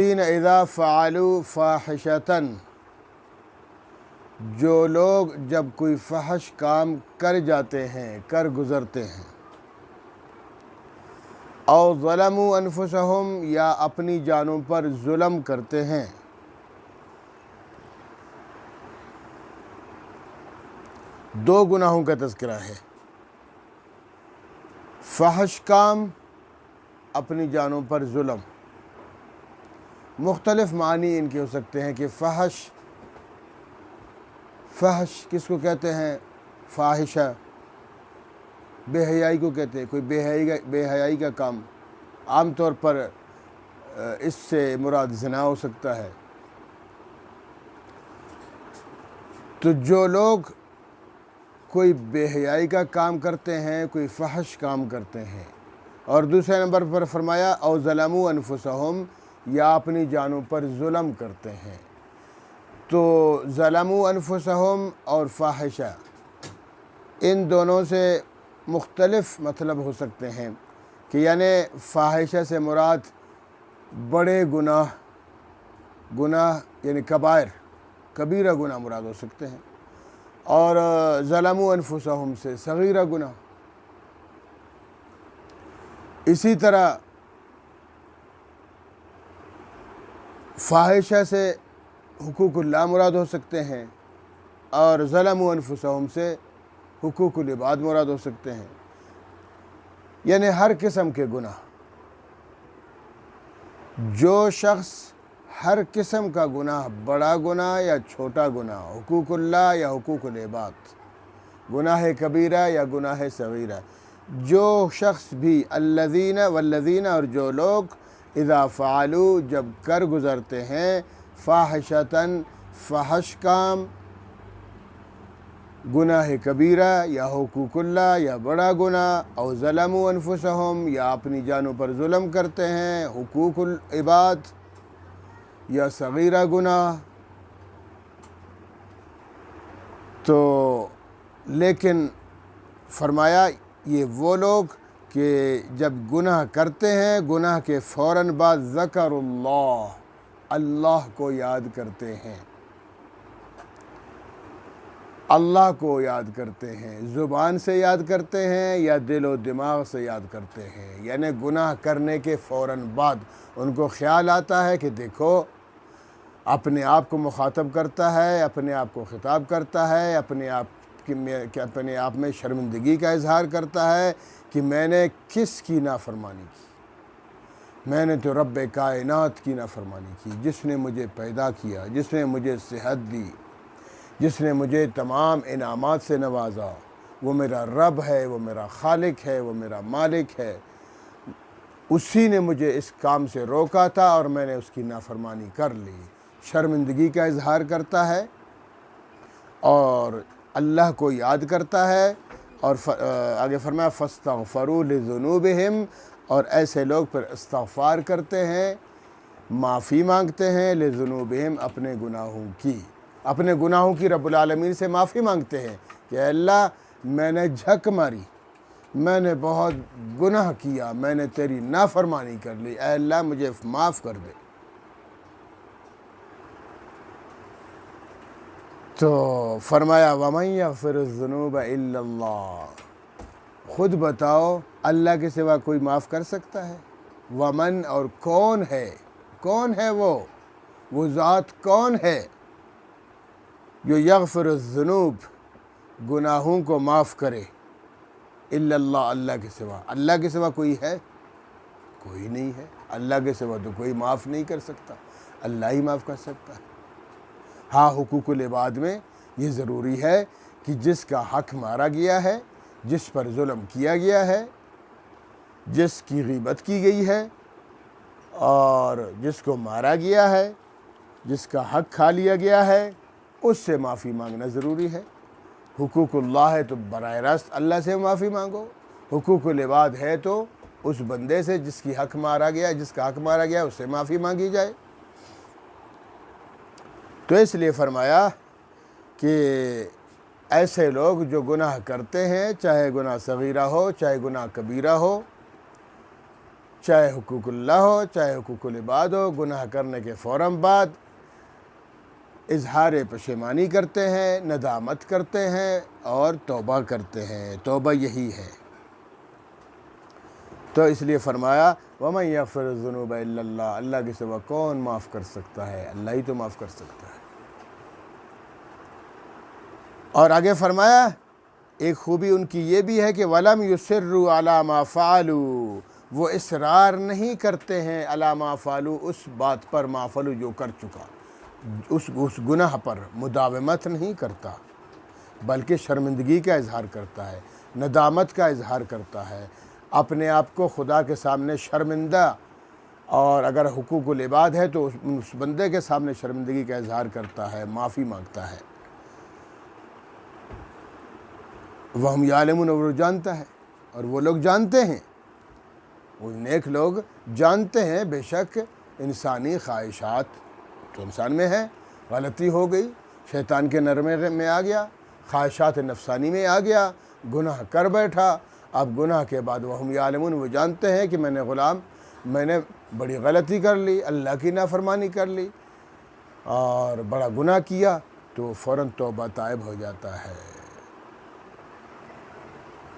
اذا فعلوا فاحشۃ، جو لوگ جب کوئی فحش کام کر جاتے ہیں، کر گزرتے ہیں، او ظلموا انفسہم، یا اپنی جانوں پر ظلم کرتے ہیں، دو گناہوں کا تذکرہ ہے، فحش کام، اپنی جانوں پر ظلم۔ مختلف معنی ان کے ہو سکتے ہیں کہ فحش کس کو کہتے ہیں؟ فاحشہ بے حیائی کو کہتے ہیں، کوئی بے حیائی کا کام، عام طور پر اس سے مراد زنا ہو سکتا ہے۔ تو جو لوگ کوئی بے حیائی کا کام کرتے ہیں، کوئی فحش کام کرتے ہیں، اور دوسرے نمبر پر فرمایا او ظلموا انفسہم، یا اپنی جانوں پر ظلم کرتے ہیں۔ تو ظلموا انفسہم اور فاحشہ، ان دونوں سے مختلف مطلب ہو سکتے ہیں کہ یعنی فاحشہ سے مراد بڑے گناہ یعنی کبیرہ گناہ مراد ہو سکتے ہیں، اور ظلموا انفسہم سے صغیرہ گناہ۔ اسی طرح فاحشہ سے حقوق اللہ مراد ہو سکتے ہیں، اور ظلموا انفسہم سے حقوق العباد مراد ہو سکتے ہیں، یعنی ہر قسم کے گناہ۔ جو شخص ہر قسم کا گناہ، بڑا گناہ یا چھوٹا گناہ، حقوق اللہ یا حقوق العباد، گناہ کبیرہ یا گناہ صغیرہ، جو شخص بھی والذین اور جو لوگ اذا فعلوا جب کر گزرتے ہیں فاحشۃ فحش کام، گناہ کبیرہ یا حقوق اللہ یا بڑا گناہ، او ظلموا انفسہم، یا اپنی جانوں پر ظلم کرتے ہیں، حقوق العباد یا صغیرہ گناہ، تو لیکن فرمایا یہ وہ لوگ کہ جب گناہ کرتے ہیں، گناہ کے فوراً بعد ذکر اللہ کو یاد کرتے ہیں، اللہ کو یاد کرتے ہیں، زبان سے یاد کرتے ہیں یا دل و دماغ سے یاد کرتے ہیں، یعنی گناہ کرنے کے فوراً بعد ان کو خیال آتا ہے کہ دیکھو، اپنے آپ کو مخاطب کرتا ہے، اپنے آپ کو خطاب کرتا ہے، اپنے آپ میں شرمندگی کا اظہار کرتا ہے کہ میں نے کس کی نافرمانی کی؟ میں نے تو رب کائنات کی نافرمانی کی، جس نے مجھے پیدا کیا، جس نے مجھے صحت دی، جس نے مجھے تمام انعامات سے نوازا، وہ میرا رب ہے، وہ میرا خالق ہے، وہ میرا مالک ہے، اسی نے مجھے اس کام سے روکا تھا اور میں نے اس کی نافرمانی کر لی۔ شرمندگی کا اظہار کرتا ہے اور اللہ کو یاد کرتا ہے، اور آگے فرمایا فاستغفروا لذنوبہم، اور ایسے لوگ پھر استغفار کرتے ہیں، معافی مانگتے ہیں، لذنوبہم اپنے گناہوں کی رب العالمین سے معافی مانگتے ہیں کہ اے اللہ میں نے جھک ماری، میں نے بہت گناہ کیا، میں نے تیری نافرمانی کر لی، اے اللہ مجھے معاف کر دے۔ تو فرمایا وَمَن يَغْفِرُ الذُّنُوبَ إِلَّا اللَّهُ، خود بتاؤ اللہ کے سوا کوئی معاف کر سکتا ہے؟ ومن، اور کون ہے وہ ذات کون ہے جو یغفر الذنوب، گناہوں کو معاف کرے، الا اللہ، اللہ کے سوا کوئی ہے؟ کوئی نہیں ہے، اللہ کے سوا تو کوئی معاف نہیں کر سکتا، اللہ ہی معاف کر سکتا ہے۔ ہاں، حقوق العباد میں یہ ضروری ہے کہ جس کا حق مارا گیا ہے، جس پر ظلم کیا گیا ہے، جس کی غیبت کی گئی ہے اور جس کو مارا گیا ہے، جس کا حق کھا لیا گیا ہے، اس سے معافی مانگنا ضروری ہے۔ حقوق اللہ ہے تو براہ راست اللہ سے معافی مانگو، حقوق العباد ہے تو اس بندے سے جس کا حق مارا گیا اس سے معافی مانگی جائے۔ تو اس لیے فرمایا کہ ایسے لوگ جو گناہ کرتے ہیں، چاہے گناہ صغیرہ ہو چاہے گناہ کبیرہ ہو، چاہے حقوق اللہ ہو چاہے حقوق العباد ہو، گناہ کرنے کے فوراً بعد اظہار پشیمانی کرتے ہیں، ندامت کرتے ہیں اور توبہ کرتے ہیں۔ توبہ یہی ہے۔ تو اس لیے فرمایا وَمَن يَغْفِرُ الذُّنُوبَ إِلَّا اللَّهُ، اللہ کے سوا کون معاف کر سکتا ہے؟ اللہ ہی تو معاف کر سکتا ہے۔ اور آگے فرمایا ایک خوبی ان کی یہ بھی ہے کہ وَلَمْ يُصِرُّوا عَلَى مَا فَعَلُوا، وہ اصرار نہیں کرتے ہیں عَلَى مَا فَعَلُوا، اس بات پر ما فعلوا جو کر چکا، اس گناہ پر مداومت نہیں کرتا، بلکہ شرمندگی کا اظہار کرتا ہے، ندامت کا اظہار کرتا ہے، اپنے آپ کو خدا کے سامنے شرمندہ، اور اگر حقوق العباد ہے تو اس بندے کے سامنے شرمندگی کا اظہار کرتا ہے، معافی مانگتا ہے۔ وَهُمْ يَعْلَمُونَ، وہ جانتا ہے اور وہ لوگ جانتے ہیں، وہ نیک لوگ جانتے ہیں بے شک انسانی خواہشات تو انسان میں ہے، غلطی ہو گئی، شیطان کے نرمے میں آ گیا، خواہشات نفسانی میں آ گیا، گناہ کر بیٹھا۔ اب گناہ کے بعد وَهُمْ يَعْلَمُونَ، وہ جانتے ہیں کہ میں نے بڑی غلطی کر لی، اللہ کی نافرمانی کر لی اور بڑا گناہ کیا، تو فوراً توبہ طائب ہو جاتا ہے۔